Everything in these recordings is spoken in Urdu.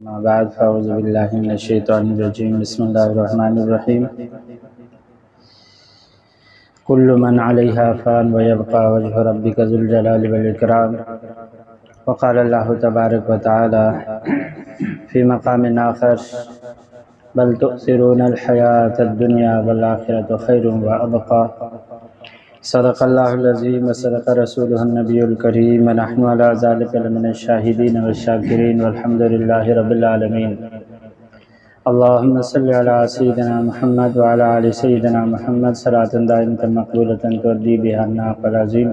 اما بعد فاعوذ باللہ من الشیطان الرجیم بسم اللہ الرحمن الرحیم کل من علیہا فان ویبقى وجہ ربک ذو الجلال والاکرام وقال اللہ تبارک وتعالی فی مقام آخر بل تؤثرون الحیاة الدنیا والآخرة خیر وابقى صدق اللہ العظیم وصدق رسولہ النبی الکریم ونحن علی ذلک لمن الشاہدین والشاکرین والحمد للہ رب العالمین اللہم صلی علی سیدنا محمد وعلی آل سیدنا محمد صلاۃ دائمۃ مقبولۃ ترضی بہا الناق العظیم۔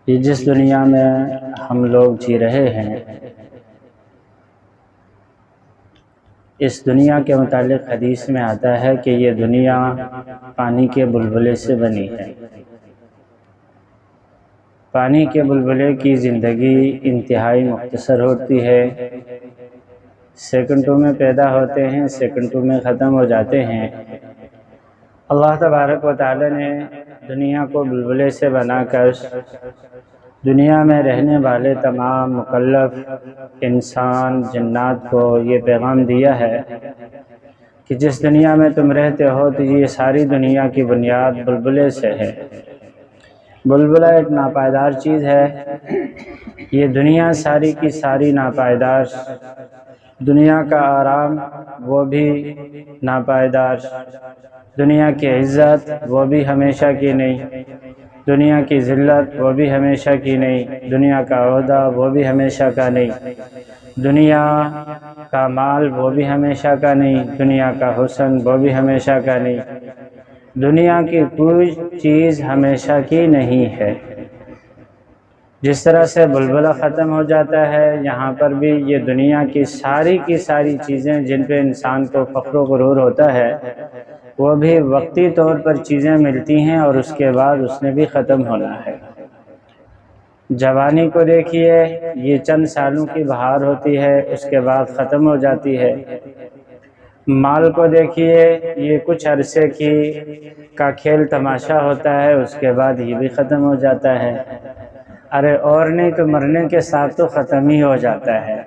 یہ جس دنیا میں ہم لوگ جی رہے ہیں، اس دنیا کے متعلق حدیث میں آتا ہے کہ یہ دنیا پانی کے بلبلے سے بنی ہے۔ پانی کے بلبلے کی زندگی انتہائی مختصر ہوتی ہے، سیکنڈوں میں پیدا ہوتے ہیں، سیکنڈوں میں ختم ہو جاتے ہیں۔ اللہ تبارک و تعالی نے دنیا کو بلبلے سے بنا کر دنیا میں رہنے والے تمام مکلف انسان جنات کو یہ پیغام دیا ہے کہ جس دنیا میں تم رہتے ہو تو یہ ساری دنیا کی بنیاد بلبلے سے ہے۔ بلبلہ ایک ناپائیدار چیز ہے، یہ دنیا ساری کی ساری ناپائیدار، دنیا کا آرام وہ بھی ناپائیدار، دنیا کی عزت وہ بھی ہمیشہ کی نہیں، دنیا کی ذلت وہ بھی ہمیشہ کی نہیں، دنیا کا عہدہ وہ بھی ہمیشہ کا نہیں، دنیا کا مال وہ بھی ہمیشہ کا نہیں، دنیا کا حسن وہ بھی ہمیشہ کا نہیں، دنیا کی کوئی چیز ہمیشہ کی نہیں ہے۔ جس طرح سے بلبلہ ختم ہو جاتا ہے، یہاں پر بھی یہ دنیا کی ساری چیزیں جن پہ انسان کو فخر و غرور ہوتا ہے، وہ بھی وقتی طور پر چیزیں ملتی ہیں اور اس کے بعد اس نے بھی ختم ہونا ہے۔ جوانی کو دیکھیے، یہ چند سالوں کی بہار ہوتی ہے، اس کے بعد ختم ہو جاتی ہے۔ مال کو دیکھیے، یہ کچھ عرصے کا کھیل تماشا ہوتا ہے، اس کے بعد یہ بھی ختم ہو جاتا ہے۔ ارے اور نہیں تو مرنے کے ساتھ تو ختم ہی ہو جاتا ہے۔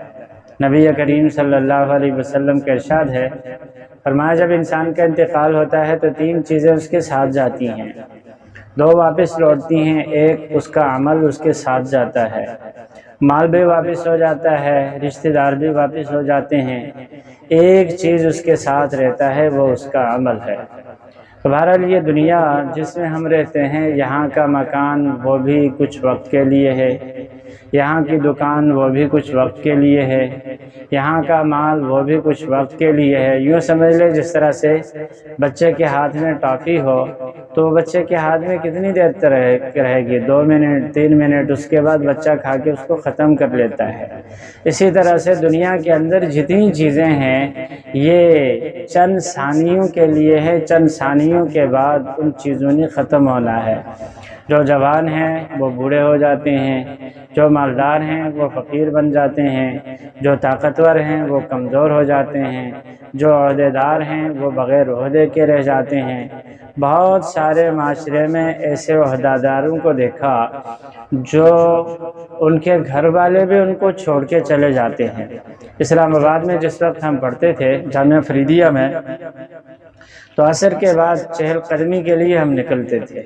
نبی کریم صلی اللہ علیہ وسلم کا ارشاد ہے، فرمایا جب انسان کا انتقال ہوتا ہے تو تین چیزیں اس کے ساتھ جاتی ہیں، دو واپس لوٹتی ہیں، ایک اس کا عمل اس کے ساتھ جاتا ہے، مال بھی واپس ہو جاتا ہے، رشتہ دار بھی واپس ہو جاتے ہیں، ایک چیز اس کے ساتھ رہتا ہے، وہ اس کا عمل ہے۔ تو بہرحال یہ دنیا جس میں ہم رہتے ہیں، یہاں کا مکان وہ بھی کچھ وقت کے لیے ہے، یہاں کی دکان وہ بھی کچھ وقت کے لیے ہے، یہاں کا مال وہ بھی کچھ وقت کے لیے ہے۔ یوں سمجھ لے جس طرح سے بچے کے ہاتھ میں ٹافی ہو تو بچے کے ہاتھ میں کتنی دیر تک رہے گی، 2 منٹ 3 منٹ، اس کے بعد بچہ کھا کے اس کو ختم کر لیتا ہے۔ اسی طرح سے دنیا کے اندر جتنی چیزیں ہیں یہ چند ثانیوں کے لیے ہے، چند ثانیوں کے بعد ان چیزوں نے ختم ہونا ہے۔ جو جوان ہیں وہ بوڑھے ہو جاتے ہیں، جو مالدار ہیں وہ فقیر بن جاتے ہیں، جو طاقتور ہیں وہ کمزور ہو جاتے ہیں، جو عہدیدار ہیں وہ بغیر عہدے کے رہ جاتے ہیں۔ بہت سارے معاشرے میں ایسے عہدیداروں کو دیکھا جو ان کے گھر والے بھی ان کو چھوڑ کے چلے جاتے ہیں۔ اسلام آباد میں جس وقت ہم پڑھتے تھے جامعہ فریدیہ میں، تو عصر کے بعد چہل قدمی کے لیے ہم نکلتے تھے،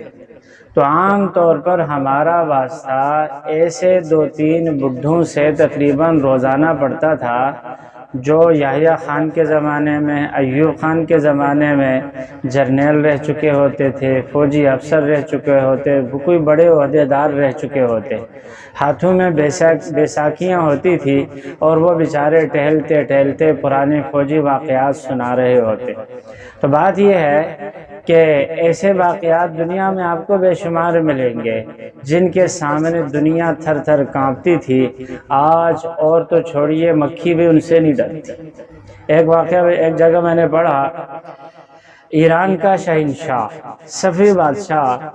تو عام طور پر ہمارا واسطہ ایسے 2-3 بڈھوں سے تقریباً روزانہ پڑتا تھا جو یحییٰ خان کے زمانے میں، ایوب خان کے زمانے میں جرنیل رہ چکے ہوتے تھے، فوجی افسر رہ چکے ہوتے، کوئی بڑے عہدیدار رہ چکے ہوتے، ہاتھوں میں بیساکھیاں ہوتی تھی اور وہ بیچارے ٹہلتے ٹہلتے پرانے فوجی واقعات سنا رہے ہوتے۔ تو بات یہ ہے کہ ایسے واقعات دنیا میں آپ کو بے شمار ملیں گے جن کے سامنے دنیا تھر تھر کانپتی تھی، آج اور تو چھوڑیے مکھی بھی ان سے نہیں ڈرتی۔ ایک واقعہ ایک جگہ میں نے پڑھا، ایران کا شہنشاہ صفوی بادشاہ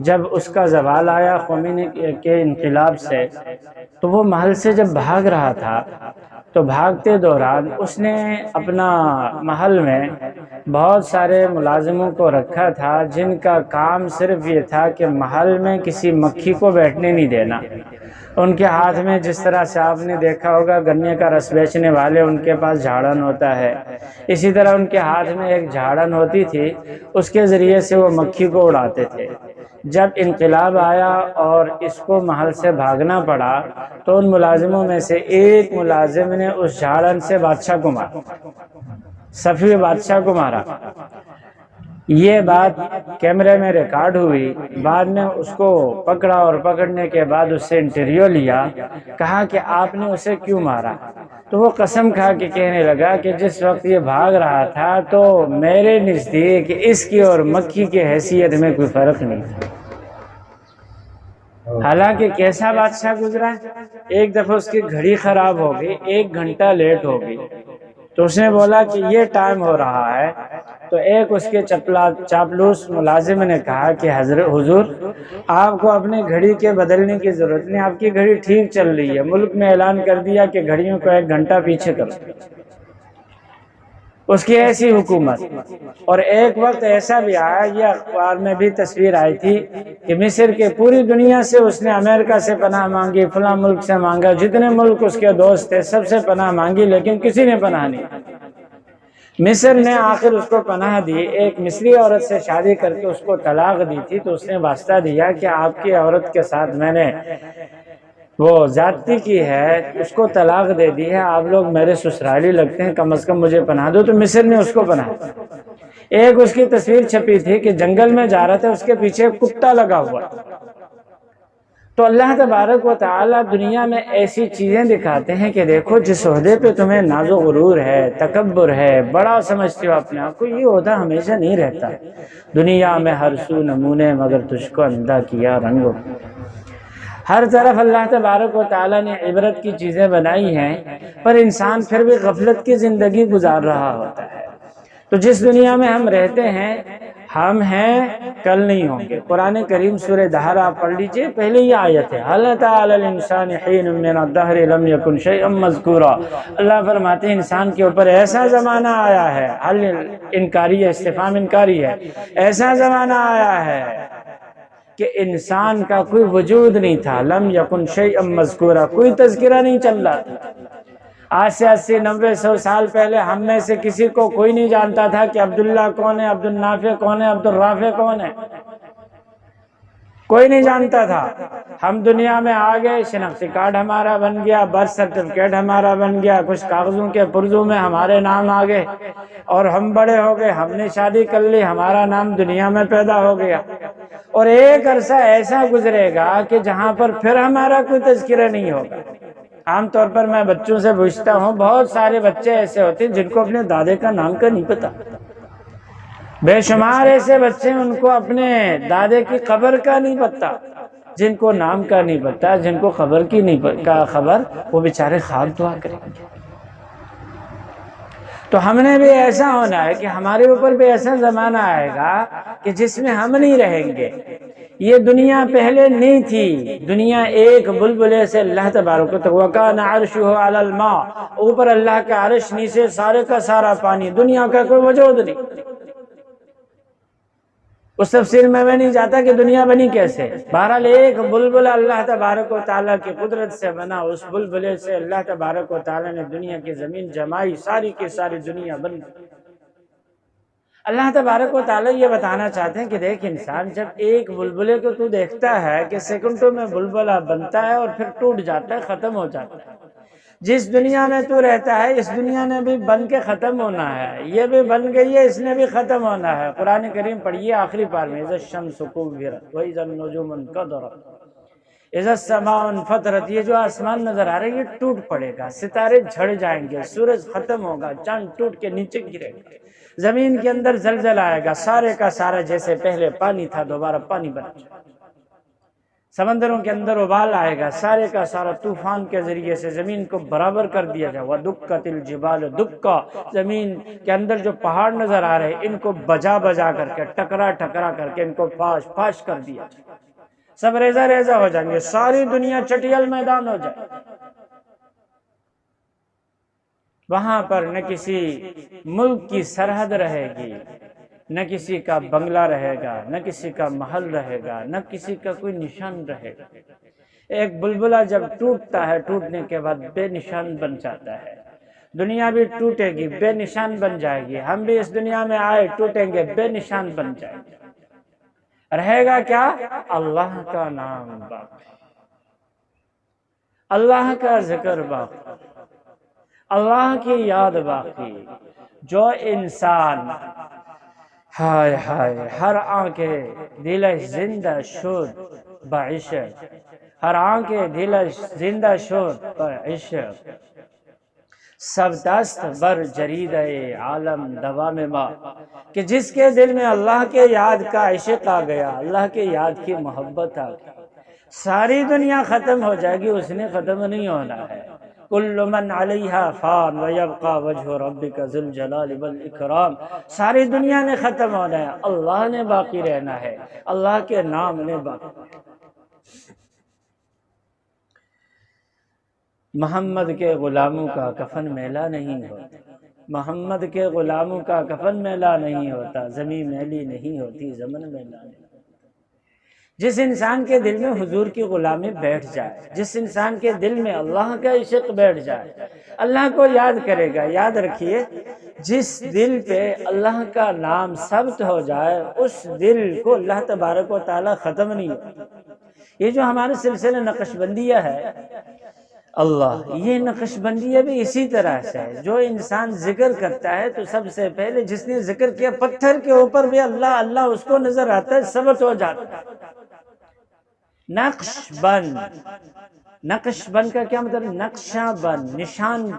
جب اس کا زوال آیا خمینی کے انقلاب سے، تو وہ محل سے جب بھاگ رہا تھا تو بھاگتے دوران اس نے اپنا محل میں بہت سارے ملازموں کو رکھا تھا جن کا کام صرف یہ تھا کہ محل میں کسی مکھی کو بیٹھنے نہیں دینا۔ ان کے ہاتھ میں جس طرح سے آپ نے دیکھا ہوگا گنے کا رس بیچنے والے ان کے پاس جھاڑن ہوتا ہے، اسی طرح ان کے ہاتھ میں ایک جھاڑن ہوتی تھی، اس کے ذریعے سے وہ مکھی کو اڑاتے تھے۔ جب انقلاب آیا اور اس کو محل سے بھاگنا پڑا تو ان ملازموں میں سے ایک ملازم نے اس جھاڑن سے بادشاہ کو مارا، صفوی بادشاہ کو مارا۔ یہ بات کیمرے میں ریکارڈ ہوئی، بعد میں اس کو پکڑا اور پکڑنے کے بعد اس سے انٹرویو لیا، کہا کہ آپ نے اسے کیوں مارا؟ تو وہ قسم کھا کے کہنے لگا کہ جس وقت یہ بھاگ رہا تھا تو میرے نزدیک اس کی اور مکھی کی حیثیت میں کوئی فرق نہیں تھا۔ حالانکہ کیسا بادشاہ گزرا ہے، ایک دفعہ اس کی گھڑی خراب ہو گئی، 1 گھنٹہ لیٹ ہو گئی، تو اس نے بولا کہ یہ ٹائم ہو رہا ہے، تو ایک اس کے چاپلوس ملازم نے کہا کہ حضور آپ کو اپنے گھڑی کے بدلنے کی ضرورت نہیں، آپ کی گھڑی ٹھیک چل رہی ہے، ملک میں اعلان کر دیا کہ گھڑیوں کو 1 گھنٹہ پیچھے کرو۔ اس کی ایسی حکومت۔ اور ایک وقت ایسا بھی آیا، یہ اخبار میں بھی تصویر آئی تھی کہ مصر کے پوری دنیا سے اس نے امریکہ سے پناہ مانگی، فلاں ملک سے مانگا، جتنے ملک اس کے دوست تھے سب سے پناہ مانگی، لیکن کسی نے پناہ نہیں۔ مصر نے آخر اس کو پناہ دی، ایک مصری عورت سے شادی کر کے اس کو طلاق دی تھی، تو اس نے واسطہ دیا کہ آپ کی عورت کے ساتھ میں نے وہ زیادتی کی ہے، اس کو طلاق دے دی ہے، آپ لوگ میرے سسرالی لگتے ہیں، کم از کم مجھے پناہ دو۔ تو مصر نے اس کو پناہ دی۔ ایک اس کی تصویر چھپی تھی کہ جنگل میں جا رہا تھا، اس کے پیچھے کتا لگا ہوا۔ تو اللہ تبارک و تعالی دنیا میں ایسی چیزیں دکھاتے ہیں کہ دیکھو جس عہدے پہ تمہیں ناز و غرور ہے، تکبر ہے، بڑا سمجھتے ہو اپنے آپ کو، یہ عہدہ ہمیشہ نہیں رہتا۔ دنیا میں ہر سو نمونے مگر تجھ کو اندھا کیا رنگو۔ ہر طرف اللہ تبارک و تعالی نے عبرت کی چیزیں بنائی ہیں، پر انسان پھر بھی غفلت کی زندگی گزار رہا ہوتا ہے۔ تو جس دنیا میں ہم رہتے ہیں، ہم ہیں، کل نہیں ہوں گے۔ قرآن کریم سورہ دہر آپ پڑھ لیجئے، پہلے یہ آیت ہے هل اتى على الانسان حين من الدهر لم يكن شيئا مذكورا۔ اللہ فرماتے ہیں انسان کے اوپر ایسا زمانہ آیا ہے، حل انکاری ہے، استفہام انکاری ہے، ایسا زمانہ آیا ہے کہ انسان کا کوئی وجود نہیں تھا، لم یکن شیئا مذکورا، کوئی تذکرہ نہیں چل رہا تھا۔ آج سے 80 90 100 سال پہلے ہم میں سے کسی کو کوئی نہیں جانتا تھا کہ عبداللہ کون ہے، عبد النافع کون ہے، عبد الرافع کون ہے، کوئی نہیں جانتا تھا۔ ہم دنیا میں آ گئے، شناختی کارڈ ہمارا بن گیا، برتھ سرٹیفکیٹ ہمارا بن گیا، کچھ کاغذوں کے پرزوں میں ہمارے نام آ گئے، اور ہم بڑے ہو گئے، ہم نے شادی کر لی، ہمارا نام دنیا میں پیدا ہو گیا۔ اور ایک عرصہ ایسا گزرے گا کہ جہاں پر پھر ہمارا کوئی تذکرہ نہیں ہوگا۔ عام طور پر میں بچوں سے پوچھتا ہوں، بہت سارے بچے ایسے ہوتے ہیں جن کو اپنے دادے کا نام کا نہیں پتا، بے شمار ایسے بچے ہیں ان کو اپنے دادے کی قبر کا نہیں پتا، جن کو نام کا نہیں پتا، جن کو خبر کی نہیں خبر، وہ بیچارے خاک دعا کریں گے۔ تو ہم نے بھی ایسا ہونا ہے کہ ہمارے اوپر بھی ایسا زمانہ آئے گا کہ جس میں ہم نہیں رہیں گے۔ یہ دنیا پہلے نہیں تھی، دنیا ایک بلبلے سے اللہ تبارک و تعالی وَكَانَ عَرْشُهُ عَلَى الْمَاءِ، اوپر اللہ کا عرش، نیچے سارے کا سارا پانی، دنیا کا کوئی وجود نہیں۔ اس تفسیر میں نہیں جاتا کہ دنیا بنی کیسے، بہرحال ایک بلبل اللہ تبارک و تعالیٰ کی قدرت سے بنا، اس بلبلے سے اللہ تبارک و تعالیٰ نے دنیا کی زمین جمائی، ساری کی ساری دنیا بن گئی۔ اللہ تبارک و تعالیٰ یہ بتانا چاہتے ہیں کہ دیکھ انسان، جب ایک بلبلے کو تو دیکھتا ہے کہ سیکنڈوں میں بلبلہ بنتا ہے اور پھر ٹوٹ جاتا ہے، ختم ہو جاتا ہے۔ جس دنیا میں تو رہتا ہے، اس دنیا نے بھی بن کے ختم ہونا ہے، یہ بھی بن گئی ہے، اس نے بھی ختم ہونا ہے۔ قرآن کریم پڑھیے آخری پار میں، اذا الشمس کورت واذا النجوم انکدرت اذا السماء انفطرت، یہ جو آسمان نظر آ رہا ہے یہ ٹوٹ پڑے گا، ستارے جھڑ جائیں گے، سورج ختم ہوگا، چاند ٹوٹ کے نیچے گرے گا، زمین کے اندر زلزلہ آئے گا، سارے کا سارا جیسے پہلے پانی تھا دوبارہ پانی بن جائے گا، سمندروں کے اندر ابال آئے گا، سارے کا سارا طوفان کے ذریعے سے زمین کو برابر کر دیا جائے گا، وَدُكَّتِ الْجِبَالُ دُكَّا، زمین کے اندر جو پہاڑ نظر آ رہے ہیں ان کو بجا بجا کر کے، ٹکرا ٹکرا کر کے ان کو پاش پاش کر دیا جائے، سب ریزہ ریزہ ہو جائیں گے، ساری دنیا چٹیل میدان ہو جائے۔ وہاں پر نہ کسی ملک کی سرحد رہے گی، نہ کسی کا بنگلہ رہے گا، نہ کسی کا محل رہے گا، نہ کسی کا کوئی نشان رہے گا۔ ایک بلبلہ جب ٹوٹتا ہے، ٹوٹنے کے بعد بے نشان بن جاتا ہے۔ دنیا بھی ٹوٹے گی، بے نشان بن جائے گی، ہم بھی اس دنیا میں آئے ٹوٹیں گے، بے نشان بن جائیں گے۔ رہے گا کیا؟ اللہ کا نام باقی، اللہ کا ذکر باقی، اللہ کی یاد باقی۔ جو انسان ہائے ہائے ہر آنکھیں دلش زندہ شد بعشق، ہر آنکھیں دلش زندہ شد بعشق، سب دست بر جریدہ عالم دوام ما، کہ جس کے دل میں اللہ کے یاد کا عشق آ گیا، اللہ کے یاد کی محبت آ گئی، ساری دنیا ختم ہو جائے گی، اس نے ختم نہیں ہونا ہے۔ کل من علیہا فان ویبقى وجہ ربک ذو الجلال والاکرام، ساری دنیا نے ختم ہونا ہے، اللہ نے باقی رہنا ہے، اللہ کے نام نے باقی رہنا ہے۔ محمد کے غلاموں کا کفن میلا نہیں ہوتا، محمد کے غلاموں کا کفن میلا نہیں ہوتا، زمین میلی نہیں ہوتی، زمن میلا نہیں ہوتا۔ جس انسان کے دل میں حضور کی غلامی بیٹھ جائے، جس انسان کے دل میں اللہ کا عشق بیٹھ جائے، اللہ کو یاد کرے گا۔ یاد رکھیے، جس دل پہ اللہ کا نام ثبت ہو جائے، اس دل کو اللہ تبارک و تعالی ختم نہیں ہوتا۔ یہ جو ہمارے سلسلے نقش بندیہ ہے، اللہ، یہ نقش بندیہ بھی اسی طرح سے ہے۔ جو انسان ذکر کرتا ہے تو سب سے پہلے جس نے ذکر کیا، پتھر کے اوپر بھی اللہ اللہ اس کو نظر آتا ہے، ثبت ہو جاتا ہے۔ نقش بند، نقش بند کا کیا مطلب؟ نقشہ بند، نشان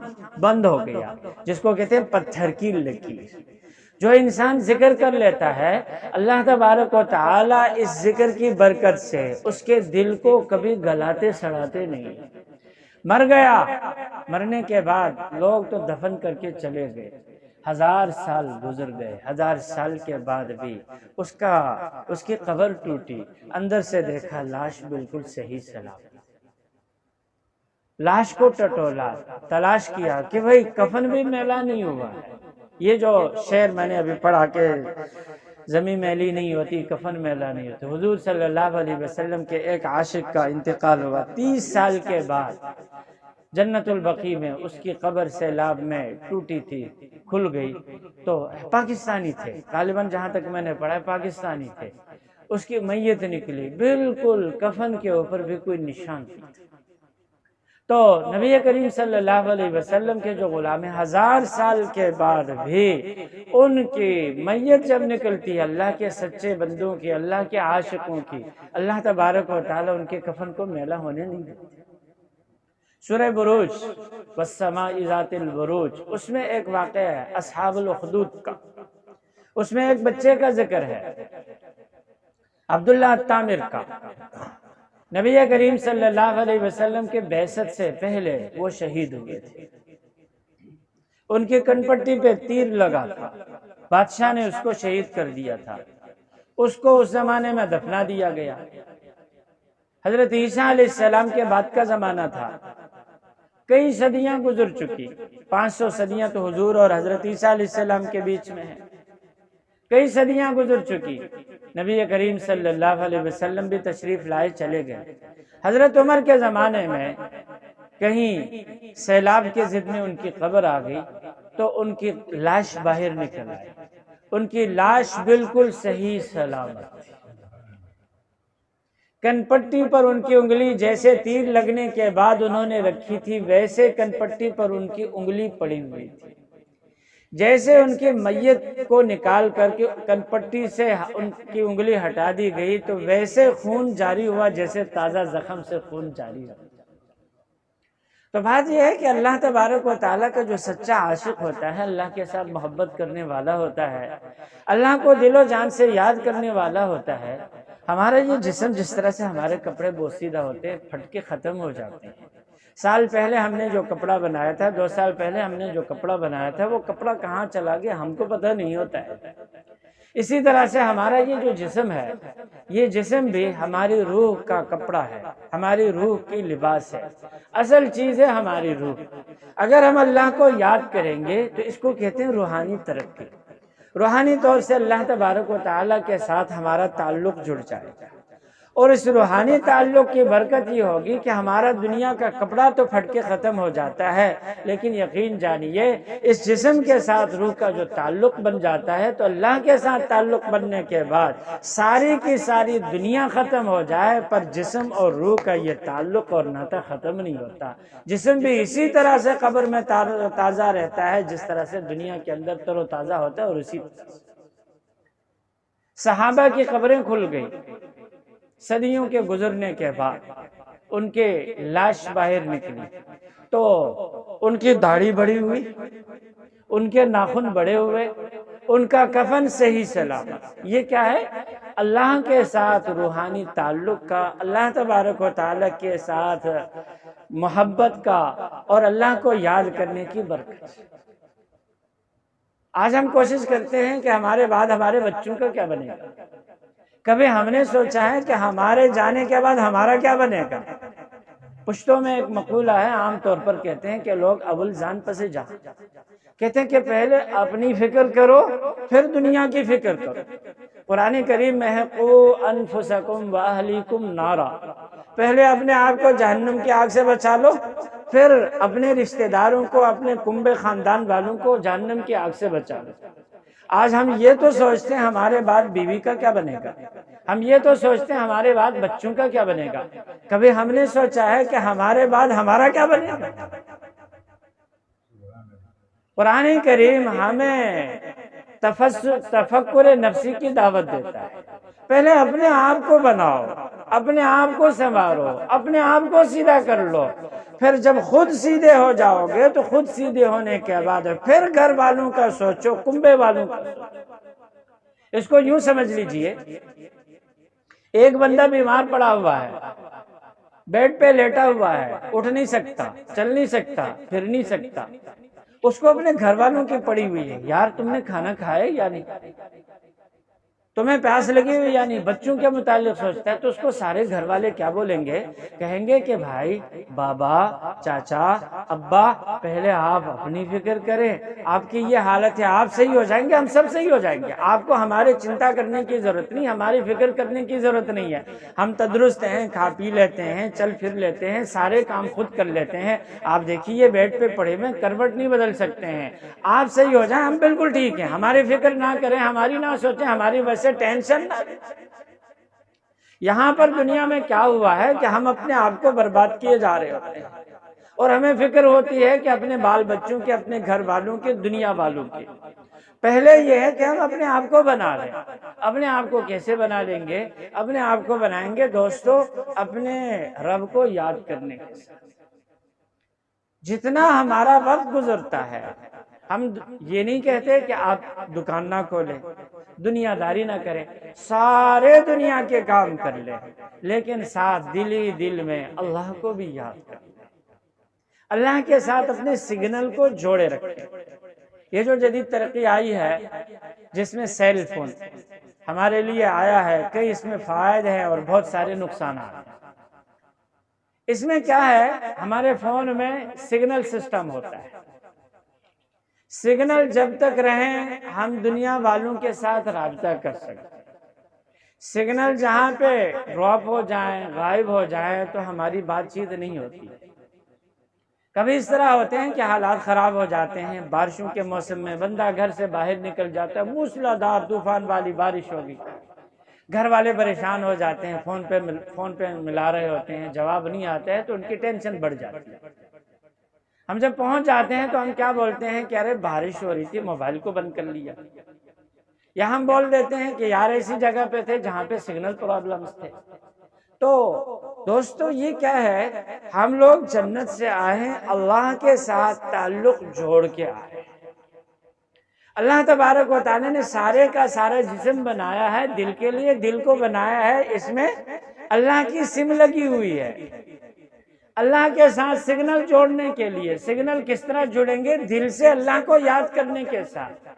بند ہو گیا، جس کو کہتے ہیں پتھر کی لکیر۔ جو انسان ذکر کر لیتا ہے، اللہ تبارک و تعالی اس ذکر کی برکت سے اس کے دل کو کبھی گلاتے سڑاتے نہیں۔ مر گیا، مرنے کے بعد لوگ تو دفن کر کے چلے گئے، 1000 سال گزر گئے، 1000 سال کے بعد بھی اس کی قبر ٹوٹی، اندر سے دیکھا لاش بالکل صحیح سلام، لاش کو ٹٹولا، تلاش کیا کہ بھئی کفن بھی میلا نہیں ہوا ہے۔ یہ جو شعر میں نے ابھی پڑھا کہ زمین میلی نہیں ہوتی، کفن میلا نہیں ہوتا، حضور صلی اللہ علیہ وسلم کے ایک عاشق کا انتقال ہوا، 30 سال کے بعد جنت البقیع میں اس کی قبر سیلاب میں ٹوٹی تھی، کھل گئی، تو پاکستانی تھے غالباً، جہاں تک میں نے پڑھا پاکستانی تھے، اس کی میت نکلی، بالکل کفن کے اوپر بھی کوئی نشان نہیں تھا۔ تو نبی کریم صلی اللہ علیہ وسلم کے جو غلام ہیں، 1000 سال کے بعد بھی ان کی میت جب نکلتی ہے، اللہ کے سچے بندوں کی، اللہ کے عاشقوں کی، اللہ تبارک و تعالی ان کے کفن کو میلا ہونے نہیں دیتے۔ سورہ بروج والسماء ذات البروج، اس میں ایک واقعہ ہے اصحاب الاخدود کا، اس میں ایک بچے کا ذکر ہے، عبداللہ التامر کا۔ نبی کریم صلی اللہ علیہ وسلم کے بعثت سے پہلے وہ شہید ہوئے تھے، ان کی کن پٹی پہ تیر لگا تھا، بادشاہ نے اس کو شہید کر دیا تھا، اس کو اس زمانے میں دفنا دیا گیا۔ حضرت عیسیٰ علیہ السلام کے بعد کا زمانہ تھا، کئی صدیاں گزر چکی، 500 صدیاں تو حضور اور حضرت عیسیٰ علیہ السلام کے بیچ میں ہیں، کئی صدیاں گزر چکی، نبی کریم صلی اللہ علیہ وسلم بھی تشریف لائے چلے گئے۔ حضرت عمر کے زمانے میں کہیں سیلاب کے ضد میں ان کی قبر آ گئی، تو ان کی لاش باہر نکل آئی، ان کی لاش بالکل صحیح سلامت تھی، کن پٹی پر ان کی انگلی جیسے تیر لگنے کے بعد انہوں نے رکھی تھی، ویسے کن پٹی پر ان کی انگلی پڑی ہوئی تھی۔ جیسے ان کی میت کو نکال کر کے کن پٹی سے ان کی انگلی ہٹا دی گئی، تو ویسے خون جاری ہوا جیسے تازہ زخم سے خون جاری ہوا۔ تو بات یہ ہے کہ اللہ تبارک و تعالیٰ کا جو سچا عاشق ہوتا ہے، اللہ کے ساتھ محبت کرنے والا ہوتا ہے، اللہ کو دل و جان سے یاد کرنے والا ہوتا ہے، ہمارا یہ جسم جس طرح سے ہمارے کپڑے بوسیدہ ہوتے ہیں، پھٹ کے ختم ہو جاتے ہیں۔ سال پہلے ہم نے جو کپڑا بنایا تھا، 2 سال پہلے ہم نے جو کپڑا بنایا تھا، وہ کپڑا کہاں چلا گیا ہم کو پتہ نہیں ہوتا ہے۔ اسی طرح سے ہمارا یہ جو جسم ہے، یہ جسم بھی ہماری روح کا کپڑا ہے، ہماری روح کی لباس ہے، اصل چیز ہے ہماری روح۔ اگر ہم اللہ کو یاد کریں گے تو اس کو کہتے ہیں روحانی ترقی۔ روحانی طور سے اللہ تبارک و تعالیٰ کے ساتھ ہمارا تعلق جڑ جائے گا، اور اس روحانی تعلق کی برکت یہ ہوگی کہ ہمارا دنیا کا کپڑا تو پھٹ کے ختم ہو جاتا ہے، لیکن یقین جانیے اس جسم کے ساتھ روح کا جو تعلق بن جاتا ہے تو اللہ کے ساتھ تعلق بننے کے بعد ساری کی ساری دنیا ختم ہو جائے پر جسم اور روح کا یہ تعلق اور ناطہ ختم نہیں ہوتا۔ جسم بھی اسی طرح سے قبر میں تازہ رہتا ہے جس طرح سے دنیا کے اندر تر و تازہ ہوتا ہے، اور اسی طرح سے صحابہ کی قبریں کھل گئی صدیوں کے گزرنے کے بعد، ان کے لاش باہر نکلی تو ان کی داڑھی بڑی ہوئی، ان کے ناخن بڑے ہوئے، ان کا کفن صحیح سلامت۔ یہ کیا ہے؟ اللہ کے ساتھ روحانی تعلق کا، اللہ تبارک و تعالیٰ کے ساتھ محبت کا اور اللہ کو یاد کرنے کی برکت۔ آج ہم کوشش کرتے ہیں کہ ہمارے بعد ہمارے بچوں کا کیا بنے گا۔ کبھی ہم نے سوچا ہے کہ ہمارے جانے کے بعد ہمارا کیا بنے گا؟ پشتوں میں ایک مقولہ ہے، عام طور پر کہتے ہیں کہ لوگ اول جان پسے جا، کہتے ہیں کہ پہلے اپنی فکر کرو پھر دنیا کی فکر کرو۔ قرآن کریم میں ہے قُوا أَنفُسَكُمْ وَأَهْلِيكُمْ نَارًا، پہلے اپنے آپ کو جہنم کی آگ سے بچا لو، پھر اپنے رشتہ داروں کو، اپنے کنبے خاندان والوں کو جہنم کی آگ سے بچا لو۔ آج ہم یہ تو سوچتے ہیں ہمارے بعد بیوی کا کیا بنے گا، ہم یہ تو سوچتے ہیں ہمارے بعد بچوں کا کیا بنے گا، کبھی ہم نے سوچا ہے کہ ہمارے بعد ہمارا کیا بنے گا؟ قرآن کریم ہمیں تفکر نفسی کی دعوت دیتا ہے۔ پہلے اپنے آپ کو بناؤ، اپنے آپ کو سنوارو، اپنے آپ کو سیدھا کر لو، پھر جب خود سیدھے ہو جاؤ گے تو خود سیدھے ہونے کے بعد پھر گھر والوں کا سوچو، کنبے والوں کا سوچو۔ اس کو یوں سمجھ لیجئے، ایک بندہ بیمار پڑا ہوا ہے، بیڈ پہ لیٹا ہوا ہے، اٹھ نہیں سکتا، چل نہیں سکتا، پھر نہیں سکتا، اس کو اپنے گھر والوں کی پڑی ہوئی ہے، یار تم نے کھانا کھایا یا نہیں، تمہیں پیاس لگی ہوئی یا نہیں، بچوں کے متعلق سوچتا ہے تو اس کو سارے گھر والے کیا بولیں گے؟ کہیں گے کہ بھائی، بابا، چاچا، ابا، پہلے آپ اپنی فکر کریں، آپ کی یہ حالت ہے، آپ صحیح ہو جائیں گے ہم سب صحیح ہو جائیں گے، آپ کو ہمارے چنتا کرنے کی ضرورت نہیں، ہماری فکر کرنے کی ضرورت نہیں ہے، ہم تندرست ہیں، کھا پی لیتے ہیں، چل پھر لیتے ہیں، سارے کام خود کر لیتے ہیں، آپ دیکھیے بیڈ پہ پڑے ہوئے کروٹ نہیں بدل سکتے ہیں، آپ صحیح ہو جائیں ہم بالکل ٹھیک ہیں، ہماری فکر نہ کریں، ہماری نہ سوچیں، ہماری وجہ سے ٹینشن نہ لیں۔ یہاں پر دنیا میں کیا ہوا ہے کہ ہم اپنے آپ کو برباد کیے جا رہے ہوتے ہیں، اور ہمیں فکر ہوتی ہے کہ اپنے بال بچوں کے، اپنے گھر والوں کے، دنیا والوں کے۔ پہلے یہ ہے کہ ہم اپنے آپ کو بنا لیں۔ اپنے آپ کو کیسے بنا لیں گے؟ اپنے آپ کو بنائیں گے دوستو اپنے رب کو یاد کرنے کے ساتھ۔ جتنا ہمارا وقت گزرتا ہے، ہم یہ نہیں کہتے کہ آپ دکان نہ کھولیں، دنیا داری نہ کریں، سارے دنیا کے کام کر لیں، لیکن ساتھ دل ہی دل میں اللہ کو بھی یاد کریں، اللہ کے ساتھ اپنے سگنل کو جوڑے رکھیں۔ یہ جو جدید ترقی آئی ہے جس میں سیل فون ہمارے لیے آیا ہے، کئی اس میں فوائد ہیں اور بہت سارے نقصانات ہیں۔ اس میں کیا ہے؟ ہمارے فون میں سگنل سسٹم ہوتا ہے، سگنل جب تک رہیں ہم دنیا والوں کے ساتھ رابطہ کر سکتے، سگنل جہاں پہ ڈراپ ہو جائیں، غائب ہو جائیں تو ہماری بات چیت نہیں ہوتی۔ کبھی اس طرح ہوتے ہیں کہ حالات خراب ہو جاتے ہیں، بارشوں کے موسم میں بندہ گھر سے باہر نکل جاتا ہے، موسلا دھار طوفان والی بارش ہوگی، گھر والے پریشان ہو جاتے ہیں، فون پہ ملا رہے ہوتے ہیں، جواب نہیں آتا ہے تو ان کی ٹینشن بڑھ جاتی ہے۔ ہم جب پہنچ جاتے ہیں تو ہم کیا بولتے ہیں کہ ارے بارش ہو رہی تھی، موبائل کو بند کر لیا، یا ہم بول دیتے ہیں کہ یار ایسی جگہ پہ تھے جہاں پہ سگنل پرابلمز تھے۔ تو دوستو یہ کیا ہے؟ ہم لوگ جنت سے آئے ہیں اللہ کے ساتھ تعلق جوڑ کے آئے ہیں۔ اللہ تبارک و تعالیٰ نے سارے کا سارا جسم بنایا ہے دل کے لیے، دل کو بنایا ہے، اس میں اللہ کی سم لگی ہوئی ہے، اللہ کے ساتھ سگنل جوڑنے کے لیے۔ سگنل کس طرح جڑیں گے؟ دل سے اللہ کو یاد کرنے کے ساتھ۔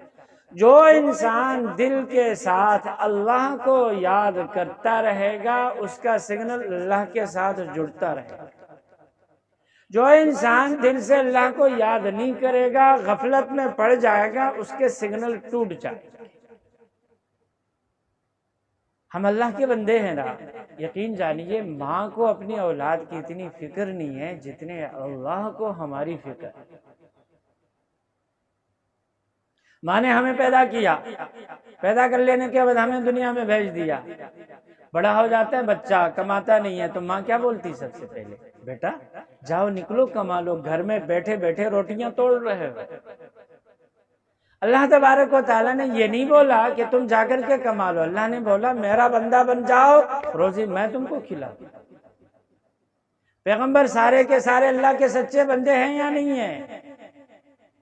جو انسان دل کے ساتھ اللہ کو یاد کرتا رہے گا اس کا سگنل اللہ کے ساتھ جڑتا رہے گا۔ جو انسان دل سے اللہ کو یاد نہیں کرے گا، غفلت میں پڑ جائے گا، اس کے سگنل ٹوٹ جائے گا۔ ہم اللہ کے بندے ہیں نا، یقین جانیے ماں کو اپنی اولاد کی اتنی فکر نہیں ہے جتنے اللہ کو ہماری فکر ہے۔ ماں نے ہمیں پیدا کیا، پیدا کر لینے کے بعد ہمیں دنیا میں بھیج دیا، بڑا ہو جاتا ہے بچہ، کماتا نہیں ہے تو ماں کیا بولتی سب سے پہلے؟ بیٹا جاؤ نکلو کما لو، گھر میں بیٹھے بیٹھے روٹیاں توڑ رہے ہو۔ اللہ تبارک و تعالیٰ نے یہ نہیں بولا کہ تم جا کر کے کما لو، اللہ نے بولا میرا بندہ بن جاؤ، روزی میں تم کو کھلاؤں۔ پیغمبر سارے کے سارے اللہ کے سچے بندے ہیں یا نہیں ہیں؟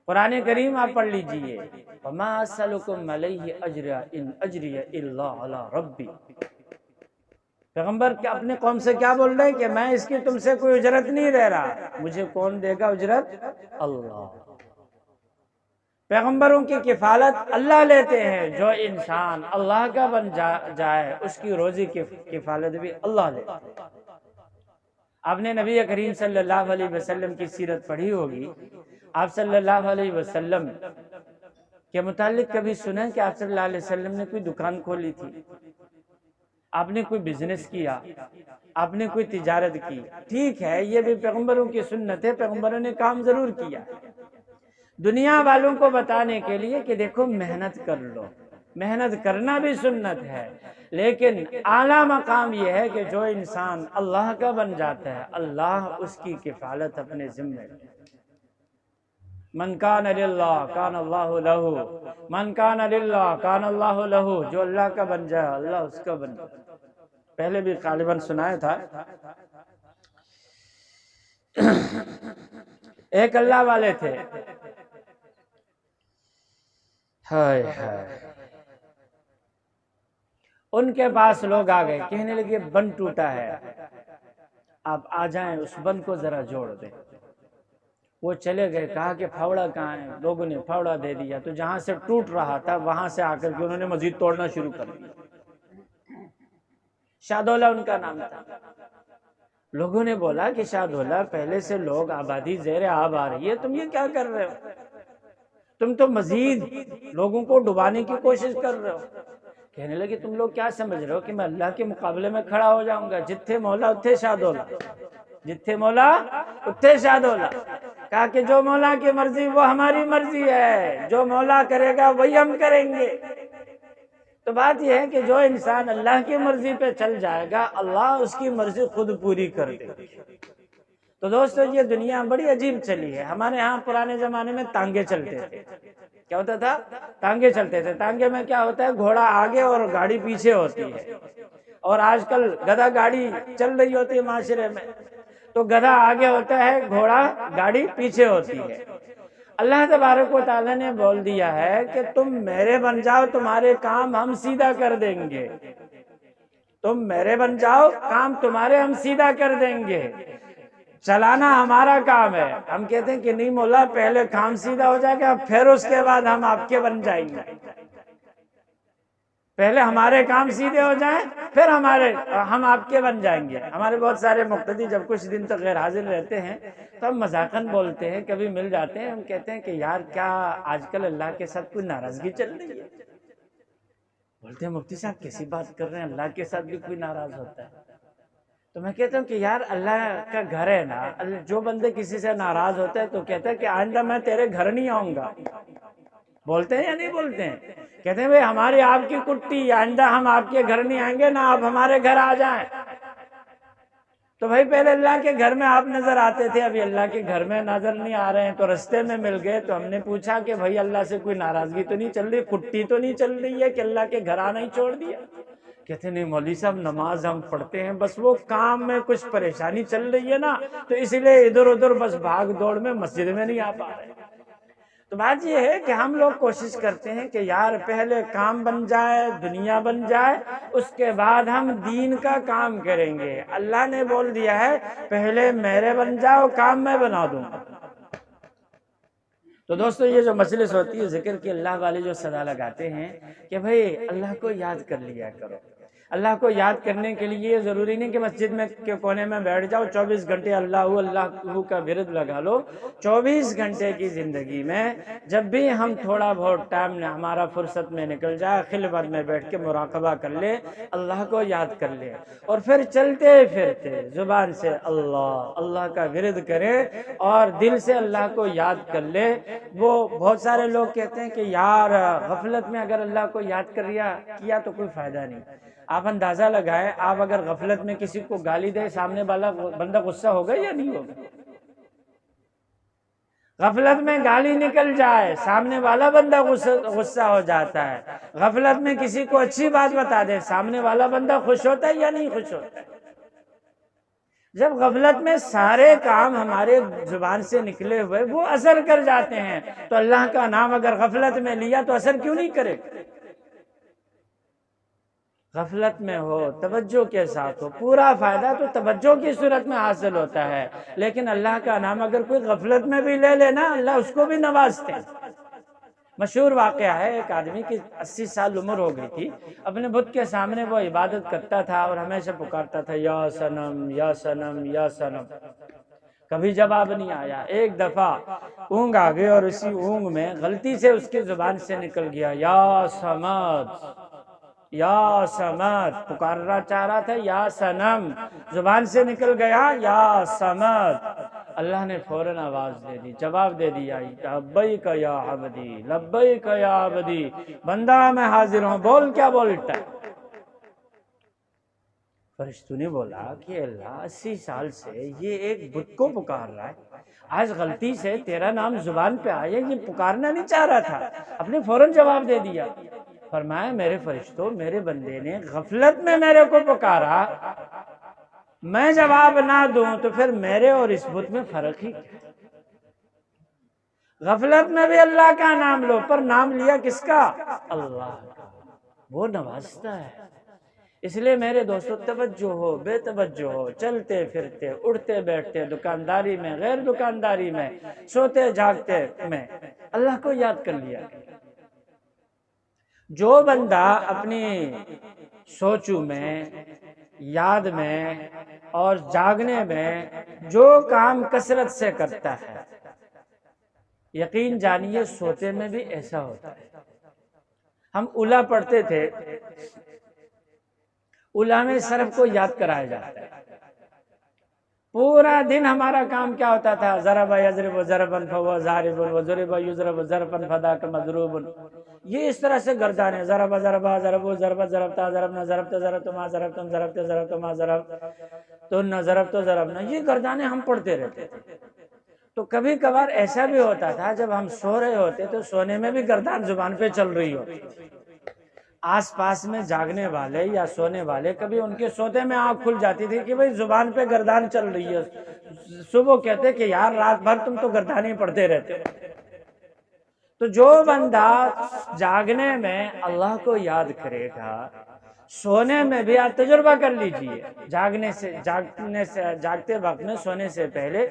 قرآن کریم آپ پڑھ لیجئے، وَمَا أَسْأَلُكُمْ عَلَيْهِ أَجْرًا إِنْ أَجْرِيَ إِلَّا عَلَىٰ رَبِّي۔ پیغمبر اپنے قوم سے کیا بول رہے ہیں کہ میں اس کی تم سے کوئی اجرت نہیں لے رہا، مجھے کون دے گا اجرت؟ اللہ۔ پیغمبروں کی کفالت اللہ لیتے ہیں، جو انسان اللہ کا بن جائے اس کی روزی کی کفالت بھی اللہ لیتے ہیں۔ آپ نے نبی کریم صلی اللہ علیہ وسلم کی سیرت پڑھی ہوگی، آپ صلی اللہ علیہ وسلم کے متعلق کبھی سنیں کہ آپ صلی اللہ علیہ وسلم نے کوئی دکان کھولی تھی، آپ نے کوئی بزنس کیا، آپ نے کوئی تجارت کی؟ ٹھیک ہے، یہ بھی پیغمبروں کی سنت ہے، پیغمبروں نے کام ضرور کیا، دنیا والوں کو بتانے کے لیے کہ دیکھو محنت کر لو، محنت کرنا بھی سنت ہے، لیکن اعلیٰ مقام یہ ہے کہ جو انسان اللہ کا بن جاتا ہے اللہ اس کی کفالت اپنے ذمہ لے۔ من کان للہ کان اللہ لہ، من کان للہ کان اللہ لہ، جو اللہ کا بن جائے اللہ اس کا بن جائے۔ پہلے بھی غالباً سنایا تھا، ایک اللہ والے تھے، ہائے ہائے، ان کے پاس لوگ آ گئے، کہنے لگے بند ٹوٹا ہے، آپ آ جائیں اس بند کو ذرا جوڑ دیں۔ وہ چلے گئے، کہا کہ پھاوڑا کہاں ہے؟ لوگوں نے پھاوڑا دے دیا، تو جہاں سے ٹوٹ رہا تھا وہاں سے آ کر کے انہوں نے مزید توڑنا شروع کر دیا۔ شاہدولہ ان کا نام تھا۔ لوگوں نے بولا کہ شاہدولہ پہلے سے لوگ آبادی زیر آب آ رہی ہے، تم یہ کیا کر رہے ہو؟ تم تو مزید لوگوں کو ڈبانے کی کوشش کر رہے ہو۔ کہنے لگے تم لوگ کیا سمجھ رہے ہو کہ میں اللہ کے مقابلے میں کھڑا ہو جاؤں گا؟ جتھے مولا اتھے شاہدولہ، جتھے مولا اتھے شاہدولہ۔ کہا کہ جو مولا کی مرضی وہ ہماری مرضی ہے، جو مولا کرے گا وہی ہم کریں گے۔ تو بات یہ ہے کہ جو انسان اللہ کی مرضی پہ چل جائے گا اللہ اس کی مرضی خود پوری کر دے گی۔ تو دوستو یہ دنیا بڑی عجیب چلی ہے۔ ہمارے ہاں پرانے زمانے میں تانگے چلتے تھے، کیا ہوتا تھا؟ تانگے چلتے تھے۔ تانگے میں کیا ہوتا ہے؟ گھوڑا آگے اور گاڑی پیچھے ہوتی ہے، اور آج کل گدھا گاڑی چل رہی ہوتی ہے معاشرے میں، تو گدھا آگے ہوتا ہے، گھوڑا گاڑی پیچھے ہوتی ہے۔ اللہ تبارک و تعالیٰ نے بول دیا ہے کہ تم میرے بن جاؤ، تمہارے کام ہم سیدھا کر دیں گے، تم میرے بن جاؤ، کام تمہارے ہم سیدھا کر دیں گے، چلانا ہمارا کام ہے۔ ہم کہتے ہیں کہ نہیں مولا پہلے کام سیدھا ہو جائے گا پھر اس کے بعد ہم آپ کے بن جائیں گے، پہلے ہمارے کام سیدھے ہو جائیں پھر ہم آپ کے بن جائیں گے۔ ہمارے بہت سارے مقتدی جب کچھ دن تک غیر حاضر رہتے ہیں تو ہم مذاقاً بولتے ہیں، کبھی مل جاتے ہیں، ہم کہتے ہیں کہ یار کیا آج کل اللہ کے ساتھ کوئی ناراضگی چل رہی ہے؟ بولتے ہیں مفتی صاحب کیسی بات کر رہے ہیں، اللہ کے ساتھ بھی کوئی ناراض ہوتا ہے؟ تو میں کہتا ہوں کہ یار اللہ کا گھر ہے نا، جو بندے کسی سے ناراض ہوتے ہیں تو کہتے ہیں کہ آئندہ میں تیرے گھر نہیں آؤں گا، بولتے ہیں یا نہیں بولتے ہیں؟ کہتے ہیں بھئی ہماری آپ کی کٹی، آئندہ ہم آپ کے گھر نہیں آئیں گے نہ آپ ہمارے گھر آ جائیں۔ تو بھائی پہلے اللہ کے گھر میں آپ نظر آتے تھے، ابھی اللہ کے گھر میں نظر نہیں آ رہے ہیں، تو رستے میں مل گئے تو ہم نے پوچھا کہ بھائی اللہ سے کوئی ناراضگی تو نہیں چل رہی، کٹی تو نہیں چل رہی ہے کہ اللہ کے گھر آنا ہی چھوڑ دیا؟ کہتے نہیں مولوی صاحب نماز ہم پڑھتے ہیں، بس وہ کام میں کچھ پریشانی چل رہی ہے نا تو اس لیے ادھر ادھر بس بھاگ دوڑ میں مسجد میں نہیں آ پا رہے۔ تو بات یہ ہے کہ ہم لوگ کوشش کرتے ہیں کہ یار پہلے کام بن جائے، دنیا بن جائے، اس کے بعد ہم دین کا کام کریں گے۔ اللہ نے بول دیا ہے پہلے میرے بن جاؤ، کام میں بنا دوں گا۔ تو دوستو یہ جو مجلس ہوتی ہے ذکر کی، اللہ والے جو صدا لگاتے ہیں کہ بھئی اللہ کو یاد کر لیا کرو۔ اللہ کو یاد کرنے کے لیے یہ ضروری نہیں کہ مسجد میں کے کونے میں بیٹھ جاؤ 24 گھنٹے اللہ کا ورد لگا لو۔ 24 گھنٹے کی زندگی میں جب بھی ہم تھوڑا بہت ٹائم ہمارا فرصت میں نکل جائے، خلوت میں بیٹھ کے مراقبہ کر لے، اللہ کو یاد کر لے، اور پھر چلتے پھرتے زبان سے اللہ کا ورد کرے اور دل سے اللہ کو یاد کر لے۔ وہ بہت سارے لوگ کہتے ہیں کہ یار غفلت میں اگر اللہ کو یاد کیا تو کوئی فائدہ نہیں۔ آپ اندازہ لگائیں، آپ اگر غفلت میں کسی کو گالی دے، سامنے والا بندہ غصہ ہوگا یا نہیں ہوگا؟ غفلت میں گالی نکل جائے، سامنے والا بندہ غصہ ہو جاتا ہے۔ غفلت میں کسی کو اچھی بات بتا دے، سامنے والا بندہ خوش ہوتا ہے یا نہیں خوش ہوتا ہے؟ جب غفلت میں سارے کام ہمارے زبان سے نکلے ہوئے وہ اثر کر جاتے ہیں، تو اللہ کا نام اگر غفلت میں لیا تو اثر کیوں نہیں کرے؟ غفلت میں ہو، توجہ کے ساتھ ہو، پورا فائدہ تو توجہ کی صورت میں حاصل ہوتا ہے۔ لیکن اللہ کا نام اگر کوئی غفلت میں بھی لے لینا، اللہ اس کو بھی نوازتے ہیں۔ مشہور واقعہ ہے، ایک آدمی کی 80 سال عمر ہو گئی تھی، اپنے بت کے سامنے وہ عبادت کرتا تھا اور ہمیشہ پکارتا تھا یا صنم یا صنم یا صنم، کبھی جواب نہیں آیا۔ ایک دفعہ اونگ آ گئی اور اسی اونگ میں غلطی سے اس کی زبان سے نکل گیا یا صمد، یا صمد، پکارنا چاہ رہا تھا یا صنم، زبان سے نکل گیا یا صمد۔ اللہ نے فوراً آواز دے دی، جواب دے دیا لبیک یا عبدی، لبیک یا عبدی، بندہ میں حاضر ہوں، بول کیا بولتا ہے؟ فرشتوں نے بولا کہ اللہ 80 سال سے یہ ایک بت کو پکار رہا ہے، آج غلطی سے تیرا نام زبان پہ آیا، یہ پکارنا نہیں چاہ رہا تھا، اپنے فوراً جواب دے دیا۔ فرمایا میرے فرشتوں، میرے بندے نے غفلت میں میرے کو پکارا، میں جواب نہ دوں تو پھر میرے اور اس بت میں فرق ہی کیا؟ غفلت میں بھی اللہ کا نام لو، پر نام لیا کس کا؟ اللہ کا، وہ نوازتا ہے۔ اس لیے میرے دوستو توجہ ہو، بے توجہ ہو، چلتے پھرتے، اٹھتے بیٹھتے، دکانداری میں، غیر دکانداری میں، سوتے جاگتے میں اللہ کو یاد کر لیا۔ جو بندہ اپنی سوچوں میں، یاد میں اور جاگنے میں جو کام کثرت سے کرتا ہے، یقین جانیے سوتے میں بھی ایسا ہوتا ہے۔ ہم اولا پڑھتے تھے، اولا میں صرف کو یاد کرایا جاتا ہے، پورا دن ہمارا کام کیا ہوتا تھا؟ ضرب یضرب ضربا فهو ضارب وضرب یضرب ضربا فذاک مضروب، یہ اس طرح سے گردانے، ضرب ضرب ضرب ضرب ضربتا ضربنا ضربت ضربتما ضربتم ضربت ضربتما ضربتن ضربت ضربنا، یہ گردانے ہم پڑھتے رہتے تھے۔ تو کبھی کبھار ایسا بھی ہوتا تھا جب ہم سو رہے ہوتے تو سونے میں بھی گردان زبان پہ چل رہی ہوتی، آس پاس میں جاگنے والے یا سونے والے کبھی ان کے سوتے میں آنکھ کھل جاتی تھی کہ بھئی زبان پہ گردان چل رہی ہے، صبح کہتے کہ یار رات بھر تم تو گردانی پڑھتے رہتے۔ تو جو بندہ جاگنے میں اللہ کو یاد کرے گا، سونے میں بھی آپ تجربہ کر لیجئے، جاگتے وقت میں سونے سے پہلے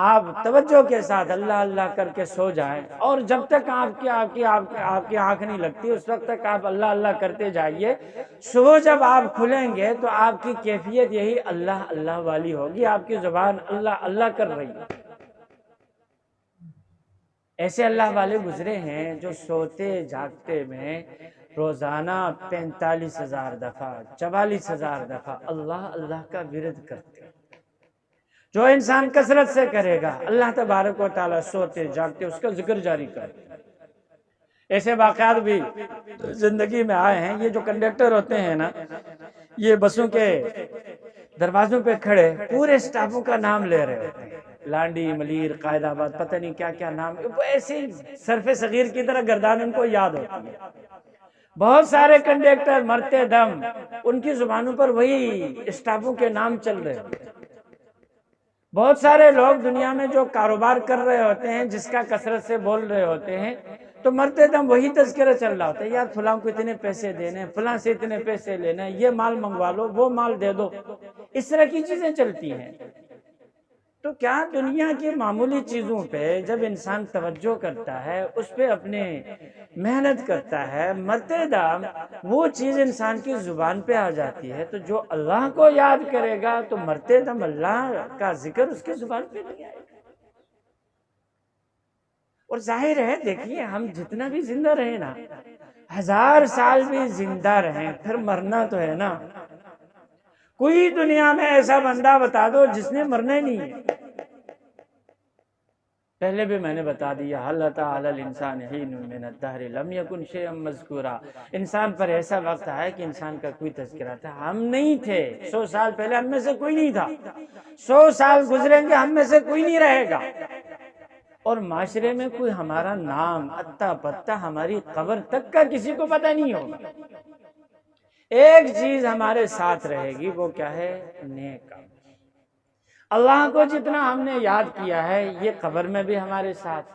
آپ توجہ کے ساتھ اللہ اللہ کر کے سو جائیں، اور جب تک آپ کی آنکھ نہیں لگتی اس وقت تک آپ اللہ اللہ کرتے جائیے۔ صبح جب آپ کھلیں گے تو آپ کی کیفیت یہی اللہ اللہ والی ہوگی، آپ کی زبان اللہ اللہ کر رہی ہے۔ ایسے اللہ والے گزرے ہیں جو سوتے جاگتے میں روزانہ 45,000 دفعہ 44,000 دفعہ اللہ اللہ کا ورد کرتے ہیں۔ جو انسان کثرت سے کرے گا اللہ تبارک و تعالیٰ سوتے جاگتے اس کا ذکر جاری کرتے ہیں۔ ایسے واقعات بھی زندگی میں آئے ہیں۔ یہ جو کنڈکٹر ہوتے ہیں نا، یہ بسوں کے دروازوں پہ کھڑے پورے اسٹافوں کا نام لے رہے ہوتے ہیں، لانڈی، ملیر، قائد آباد، پتہ نہیں کیا کیا نام، ایسے صرف صغیر کی طرح گردان ان کو یاد ہوتی ہے۔ بہت سارے کنڈکٹر مرتے دم ان کی زبانوں پر وہی اسٹافوں کے نام چل رہے ہوتے ہیں۔ بہت سارے لوگ دنیا میں جو کاروبار کر رہے ہوتے ہیں، جس کا کثرت سے بول رہے ہوتے ہیں، تو مرتے دم وہی تذکرہ چل رہا ہوتا ہے، یار فلاں کو اتنے پیسے دینے، فلاں سے اتنے پیسے لینے، یہ مال منگوا لو، وہ مال دے دو، اس طرح کی چیزیں چلتی ہیں۔ تو کیا دنیا کی معمولی چیزوں پہ جب انسان توجہ کرتا ہے، اس پہ اپنے محنت کرتا ہے، مرتے دم وہ چیز انسان کی زبان پہ آ جاتی ہے، تو جو اللہ کو یاد کرے گا تو مرتے دم اللہ کا ذکر اس کی زبان پہ نہیں آئے گا۔ اور ظاہر ہے، دیکھیے ہم جتنا بھی زندہ رہے نا، 1000 سال بھی زندہ رہیں، پھر مرنا تو ہے نا۔ کوئی دنیا میں ایسا بندہ بتا دو جس نے مرنا ہی نہیں ہے۔ پہلے بھی میں نے بتا دیا، حل اتی علی الانسان حین من الدہر لم یکن شیئا مذکورا، انسان پر ایسا وقت آیا کہ انسان کا کوئی تذکرہ تھا، ہم نہیں تھے۔ 100 سال پہلے ہم میں سے کوئی نہیں تھا، 100 سال گزریں گے ہم میں سے کوئی نہیں رہے گا، اور معاشرے میں کوئی ہمارا نام اتا پتا ہماری قبر تک کا کسی کو پتہ نہیں ہوگا۔ ایک چیز ہمارے ساتھ رہے گی، وہ کیا ہے؟ نیک عمل۔ اللہ کو جتنا ہم نے یاد کیا ہے، یہ قبر میں بھی ہمارے ساتھ،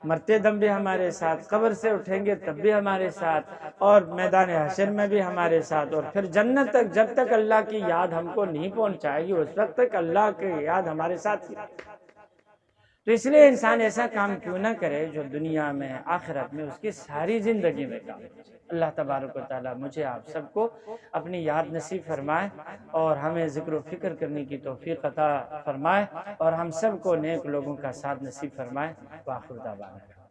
مرتے دم بھی ہمارے ساتھ، قبر سے اٹھیں گے تب بھی ہمارے ساتھ، اور میدان حشر میں بھی ہمارے ساتھ، اور پھر جنت تک جب تک اللہ کی یاد ہم کو نہیں پہنچائے گی اس وقت تک اللہ کی یاد ہمارے ساتھ ہی۔ تو اس لیے انسان ایسا کام کیوں نہ کرے جو دنیا میں آخرت میں اس کی ساری زندگی میں کام کرے۔ اللہ تبارک و تعالیٰ مجھے آپ سب کو اپنی یاد نصیب فرمائے، اور ہمیں ذکر و فکر کرنے کی توفیق عطا فرمائے، اور ہم سب کو نیک لوگوں کا ساتھ نصیب فرمائے۔ وآخر دعوانا۔